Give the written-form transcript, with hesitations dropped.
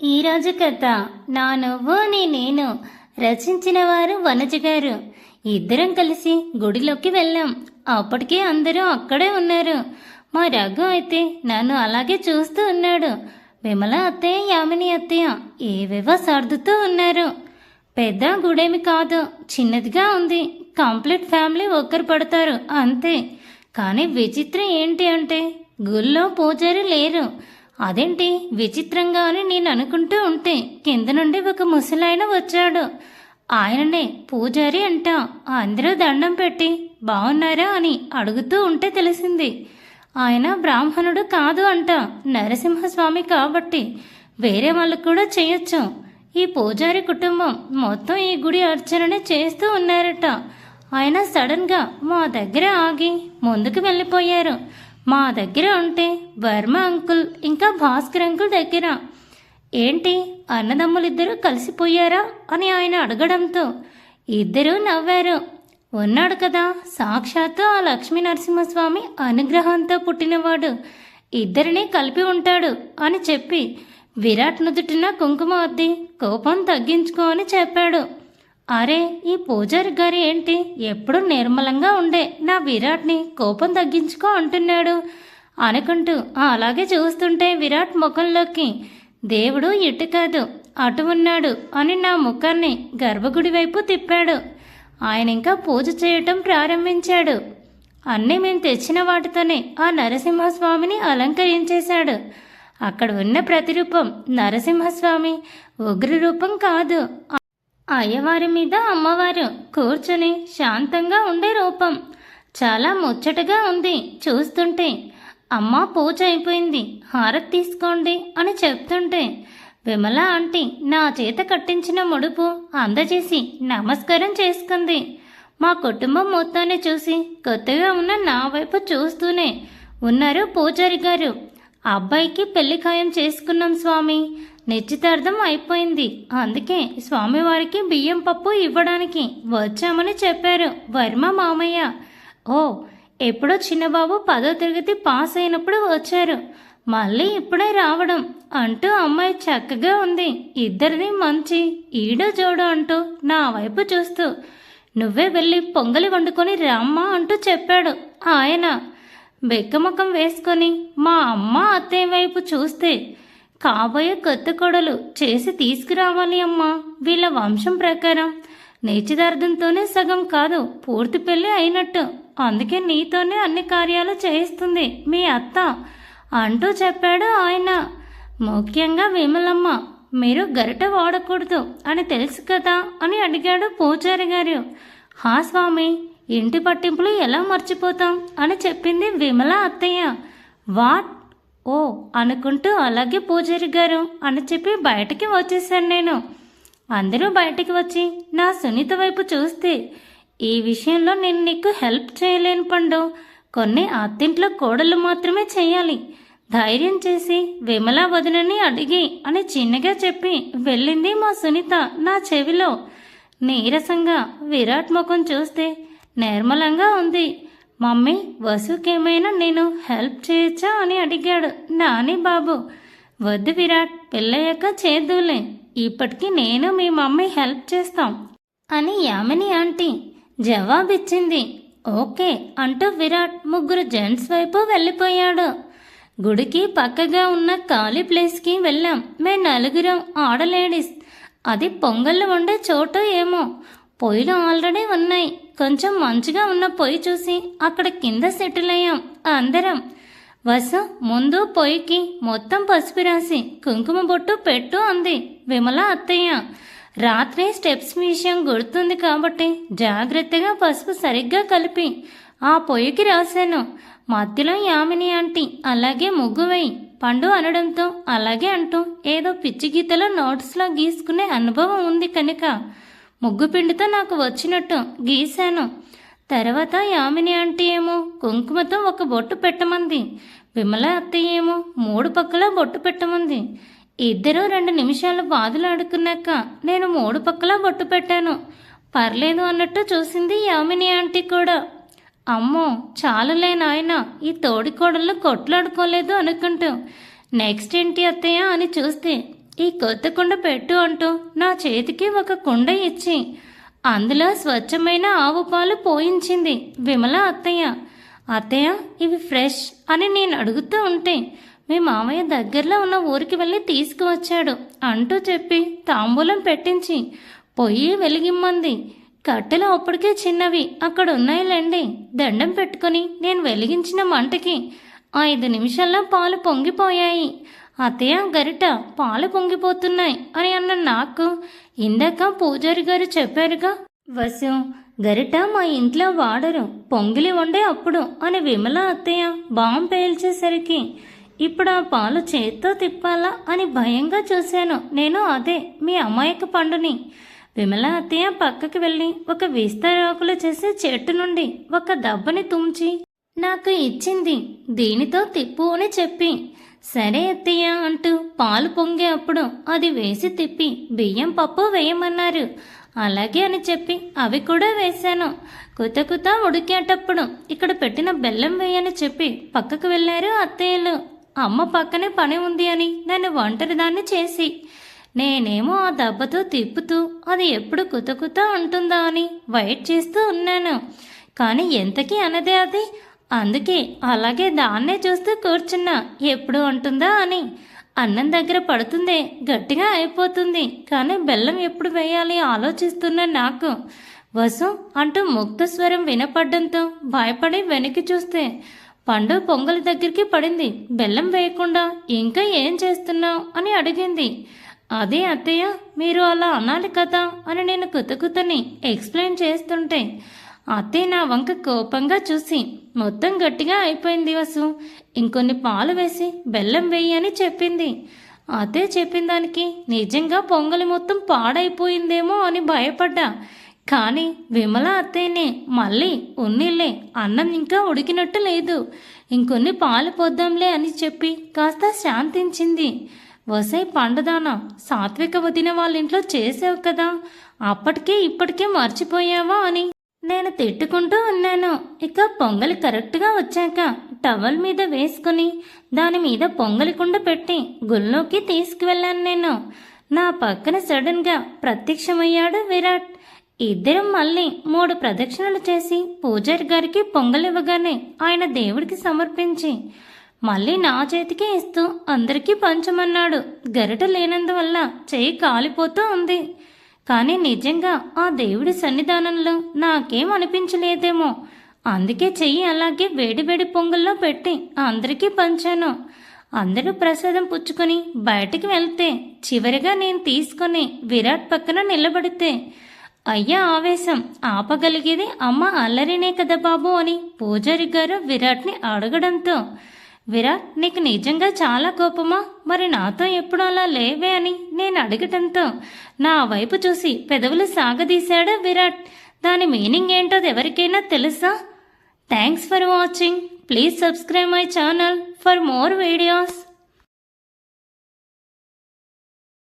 ఈరోజు కథ నా నువ్వు నీ నేను రచించిన వారు వనజ గారు. ఇద్దరం కలిసి గుడిలోకి వెళ్ళాం. అప్పటికే అందరూ అక్కడే ఉన్నారు. మా రఘు అయితే నన్ను అలాగే చూస్తూ ఉన్నాడు. విమల అత్తయ్య, యామిని అత్తయ్య ఏవేవో సర్దుతూ ఉన్నారు. పెద్ద గుడేమి కాదు, చిన్నదిగా ఉంది. కంప్లీట్ ఫ్యామిలీ ఒక్కరు పడతారు అంతే. కానీ విచిత్రం ఏంటి అంటే గుళ్ళో పూజారి లేరు. అదేంటి విచిత్రంగా అని నేను అనుకుంటూ ఉంటే కింద నుండి ఒక ముసలాయన వచ్చాడు. ఆయననే పూజారి అంట. అందరూ దండం పెట్టి బాగున్నారా అని అడుగుతూ ఉంటే తెలిసింది ఆయన బ్రాహ్మణుడు కాదు అంట, నరసింహస్వామి. కాబట్టి వేరే వాళ్ళు కూడా చేయొచ్చు. ఈ పూజారి కుటుంబం మొత్తం ఈ గుడి అర్చననే చేస్తూ ఉన్నారట. ఆయన సడన్గా మా దగ్గర ఆగి ముందుకు వెళ్ళిపోయారు. మా దగ్గర ఉంటే వర్మ అంకుల్ ఇంకా భాస్కర్ అంకుల్ దగ్గర. ఏంటి అన్నదమ్ములిద్దరూ కలిసిపోయారా అని ఆయన అడగడంతో ఇద్దరూ నవ్వారు. ఉన్నాడు కదా సాక్షాత్తు ఆ లక్ష్మీ నరసింహస్వామి అనుగ్రహంతో పుట్టినవాడు, ఇద్దరినీ కలిపి ఉంటాడు అని చెప్పి విరాట్ నుదుటిన కుంకుమ అద్ది కోపం తగ్గించుకో అని చెప్పాడు. అరే ఈ పూజారి గారు ఏంటి ఎప్పుడు నిర్మలంగా ఉండే నా విరాట్ని కోపం తగ్గించుకో అంటున్నాడు అనుకుంటూ అలాగే చూస్తుంటే విరాట్ ముఖంలోకి దేవుడు ఇటు కాదు అటు ఉన్నాడు అని నా ముఖాన్ని గర్భగుడి వైపు తిప్పాడు. ఆయన ఇంకా పూజ చేయటం ప్రారంభించాడు. అన్నీ మేము తెచ్చిన వాటితోనే ఆ నరసింహస్వామిని అలంకరించేశాడు. అక్కడ ఉన్న ప్రతిరూపం నరసింహస్వామి, ఉగ్రరూపం కాదు. అయ్యవారి మీద అమ్మవారు కూర్చొని శాంతంగా ఉండే రూపం. చాలా ముచ్చటగా ఉంది చూస్తుంటే. అమ్మ పూజ అయిపోయింది, హారతి తీసుకోండి అని చెప్తుంటే విమల ఆంటీ నా చేత కట్టించిన ముడుపు అందజేసి నమస్కారం చేసుకుంది. మా కుటుంబం మొత్తాన్ని చూసి కొత్తగా ఉన్న నా వైపు చూస్తూనే ఉన్నారు పూజారి గారు. అబ్బాయికి పెళ్లి ఖాయం చేసుకున్నాం స్వామి, నిశ్చితార్థం అయిపోయింది. అందుకే స్వామివారికి బియ్యం పప్పు ఇవ్వడానికి వచ్చామని చెప్పారు వర్మ మామయ్య. ఓ ఎప్పుడో చిన్నబాబు 10వ తరగతి పాస్ అయినప్పుడు వచ్చారు, మళ్ళీ ఇప్పుడే రావడం అంటూ అమ్మాయి చక్కగా ఉంది. ఇద్దరిది మంచి ఈడో జోడు అంటూ నా వైపు చూస్తూ నువ్వే వెళ్ళి పొంగలి వండుకొని రామ్మా అంటూ చెప్పాడు ఆయన. బెక్కముఖం వేసుకొని మా అమ్మ అత్తయ్య వైపు చూస్తే కాబోయే కొత్త కొడలు చేసి తీసుకురావాలి అమ్మా. వీళ్ళ వంశం ప్రకారం నిశ్చితార్థంతోనే సగం కాదు పూర్తి పెళ్ళి అయినట్టు. అందుకే నీతోనే అన్ని కార్యాలు చేయిస్తుంది మీ అత్త అంటూ చెప్పాడు ఆయన. ముఖ్యంగా విమలమ్మ మీరు గరిట వాడకూడదు అని తెలుసు కదా అని అడిగాడు పూజారి గారు. హా స్వామి, ఇంటి పట్టింపులు ఎలా మర్చిపోతాం అని చెప్పింది విమల అత్తయ్య. వాట్ ఓ అనుకుంటూ అలాగే పూజారి గారు అని చెప్పి బయటికి వచ్చేసాను నేను. అందరూ బయటికి వచ్చి నా సునీత వైపు చూస్తే ఈ విషయంలో నేను నీకు హెల్ప్ చేయలేను పండు, కొన్ని అత్తింట్లో కోడళ్ళు మాత్రమే చేయాలి. ధైర్యం చేసి విమల వదినని అడిగి అని చిన్నగా చెప్పి వెళ్ళింది మా సునీత నా చెవిలో. నీరసంగా విరాట్ ముఖం చూస్తే నిర్మలంగా ఉంది. మమ్మీ వసుకేమైనా నేను హెల్ప్ చేయొచ్చా అని అడిగాడు నాని బాబు. వద్దు విరాట్, పెళ్ళయ్యాక చేద్దులే, ఇప్పటికీ నేను మీ మమ్మీ హెల్ప్ చేస్తాం అని యామిని ఆంటీ జవాబిచ్చింది. ఓకే అంటూ విరాట్ ముగ్గురు జెంట్స్ వైపు వెళ్ళిపోయాడు. గుడికి పక్కగా ఉన్న ఖాళీ ప్లేస్కి వెళ్ళాం. మేము నలుగురం ఆడలేడీస్. అది పొంగళ్ళు వండే చోటు ఏమో. పొయ్యిలు ఆల్రెడీ ఉన్నాయి. కొంచెం మంచిగా ఉన్న పొయ్యి చూసి అక్కడ కింద సెటిల్ అయ్యాం అందరం. వసు ముందు పొయ్యికి మొత్తం పసుపు రాసి కుంకుమ బొట్టు పెట్టు అంది విమల అత్తయ్య. రాత్రి స్టెప్స్ విషయం గుర్తుంది కాబట్టి జాగ్రత్తగా పసుపు సరిగ్గా కలిపి ఆ పొయ్యికి రాశాను. మధ్యలో యామిని ఆంటీ అలాగే ముగ్గు వేయి పండు అనడంతో అలాగే అంటూ ఏదో పిచ్చి గీతలో నోట్స్లో గీసుకునే అనుభవం ఉంది కనుక ముగ్గు పిండితో నాకు వచ్చినట్టు గీశాను. తర్వాత యామిని ఆంటీ ఏమో కుంకుమతో ఒక బొట్టు పెట్టమంది. విమల అత్తయ్య ఏమో 3 పక్కల బొట్టు పెట్టమంది. ఇద్దరూ 2 నిమిషాలు బాధలాడుకున్నాక నేను 3 పక్కల బొట్టు పెట్టాను. పర్లేదు అన్నట్టు చూసింది యామిని ఆంటీ కూడా. అమ్మో చాలులే నాయన, ఈ తోడికోడళ్ళు కొట్లాడుకోలేదు అనుకుంటూ నెక్స్ట్ ఏంటి అత్తయ్య అని చూస్తే ఈ కొత్త కుండ పెట్టు అంటూ నా చేతికి ఒక కుండ ఇచ్చి అందులో స్వచ్ఛమైన ఆవు పాలు పోయించింది విమల అత్తయ్య. అత్తయ్య ఇవి ఫ్రెష్ అని నేను అడుగుతూ ఉంటే మీ మామయ్య దగ్గరలో ఉన్న ఊరికి వెళ్ళి తీసుకువచ్చాడు అంటూ చెప్పి తాంబూలం పెట్టించి పొయ్యి వెలిగిమ్మంది. కట్టెలు అప్పటికే చిన్నవి అక్కడ ఉన్నాయిలేండి. దండం పెట్టుకుని నేను వెలిగించిన మంటకి 5 నిమిషాల్లో పాలు పొంగిపోయాయి. అత్తయ్య గరిట పాలు పొంగిపోతున్నాయి అని అన్న నాకు ఇందాక పూజారి గారు చెప్పారుగా వసు గరిట మా ఇంట్లో వాడరు, పొంగిలి వండే అప్పుడు అని విమల అత్తయ్య బాంబు పేల్చేసరికి ఇప్పుడు ఆ పాలు చేత్తో తిప్పాలా అని భయంగా చూశాను. నేను అదే మీ అమాయక పండుని. విమల అత్తయ్య పక్కకి వెళ్ళి ఒక విస్తరాకులు చేసే చెట్టు నుండి ఒక దబ్బని తుంచి నాకు ఇచ్చింది. దీనితో తిప్పు అని చెప్పి సరే అత్తయ్య అంటూ పాలు పొంగే అప్పుడు అది వేసి తిప్పి బియ్యం పప్పు వేయమన్నారు. అలాగే అని చెప్పి అవి కూడా వేశాను. కుత ఉడికేటప్పుడు ఇక్కడ పెట్టిన బెల్లం వేయని చెప్పి పక్కకు వెళ్ళారు అత్తయ్యలు. అమ్మ పక్కనే పని ఉంది అని నన్ను ఒంటరిదాన్ని చేసి నేనేమో ఆ దెబ్బతో తిప్పుతూ అది ఎప్పుడు కుత అంటుందా అని వెయిట్ చేస్తూ ఉన్నాను. కానీ ఎంతకీ అనదే అది. అందుకే అలాగే దాన్నే చూస్తూ కూర్చున్నా ఎప్పుడు అంటుందా అని. అన్నం దగ్గర పడుతుందే గట్టిగా అయిపోతుంది, కానీ బెల్లం ఎప్పుడు వేయాలి ఆలోచిస్తున్నా నాకు. వసు అంటూ ముక్త స్వరం వినపడ్డంతో భయపడి వెనక్కి చూస్తే పండు పొంగలి దగ్గరికి పడింది. బెల్లం వేయకుండా ఇంకా ఏం చేస్తున్నావు అని అడిగింది. అదే అత్తయ్య మీరు అలా అనాలి కదా అని నేను కుతకుతని ఎక్స్ప్లెయిన్ చేస్తుంటే అత్తయ్య నా వంక కోపంగా చూసి మొత్తం గట్టిగా అయిపోయింది వసు, ఇంకొన్ని పాలు వేసి బెల్లం వేయి అని చెప్పింది. అత్తయ్య చెప్పిన దానికి నిజంగా పొంగలి మొత్తం పాడైపోయిందేమో అని భయపడ్డా. కానీ విమల అత్తయ్యనే మళ్ళీ ఉన్నిలే, అన్నం ఇంకా ఉడికినట్టు లేదు, ఇంకొన్ని పాలు పోద్దాంలే అని చెప్పి కాస్త శాంతించింది. వసై పండుదానా, సాత్విక వదిన వాళ్ళ ఇంట్లో చేసావు కదా, అప్పటికే ఇప్పటికే మర్చిపోయావా అని నేను తిట్టుకుంటూ ఉన్నాను. ఇక పొంగలి కరెక్ట్గా వచ్చాక టవల్ మీద వేసుకుని దాని మీద పొంగలి కుండ పెట్టి గుళ్ళోకి తీసుకువెళ్ళాను నేను. నా పక్కన సడన్గా ప్రత్యక్షమయ్యాడు విరాట్. ఇద్దరం మళ్ళీ 3 ప్రదక్షిణలు చేసి పూజారి గారికి పొంగలివ్వగానే ఆయన దేవుడికి సమర్పించి మళ్ళీ నా చేతికి ఇస్తూ అందరికీ పంచమన్నాడు. గరిట లేనందువల్ల చెయ్యి కాలిపోతూ ఉంది. కానీ నిజంగా ఆ దేవుడి సన్నిధానంలో నాకేం అనిపించలేదేమో, అందుకే చెయ్యి అలాగే వేడివేడి పొంగల్లో పెట్టి అందరికీ పంచాను. అందరూ ప్రసాదం పుచ్చుకొని బయటికి వెళ్తే చివరిగా నేను తీసుకొని విరాట్ పక్కన నిలబడితే అయ్యా ఆవేశం ఆపగలిగేది అమ్మ అల్లరినే కదా బాబు అని పూజారి గారు విరాట్ని అడగడంతో విరాట్ నీకు నిజంగా చాలా కోపమా, మరి నాతో ఎప్పుడు అలా లేవే అని నేను అడగటంతో నా వైపు చూసి పెదవులు సాగదీశాడు విరాట్. దాని మీనింగ్ ఏంటో ఎవరికైనా తెలుసా? Thanks for watching. Please subscribe my channel for more videos.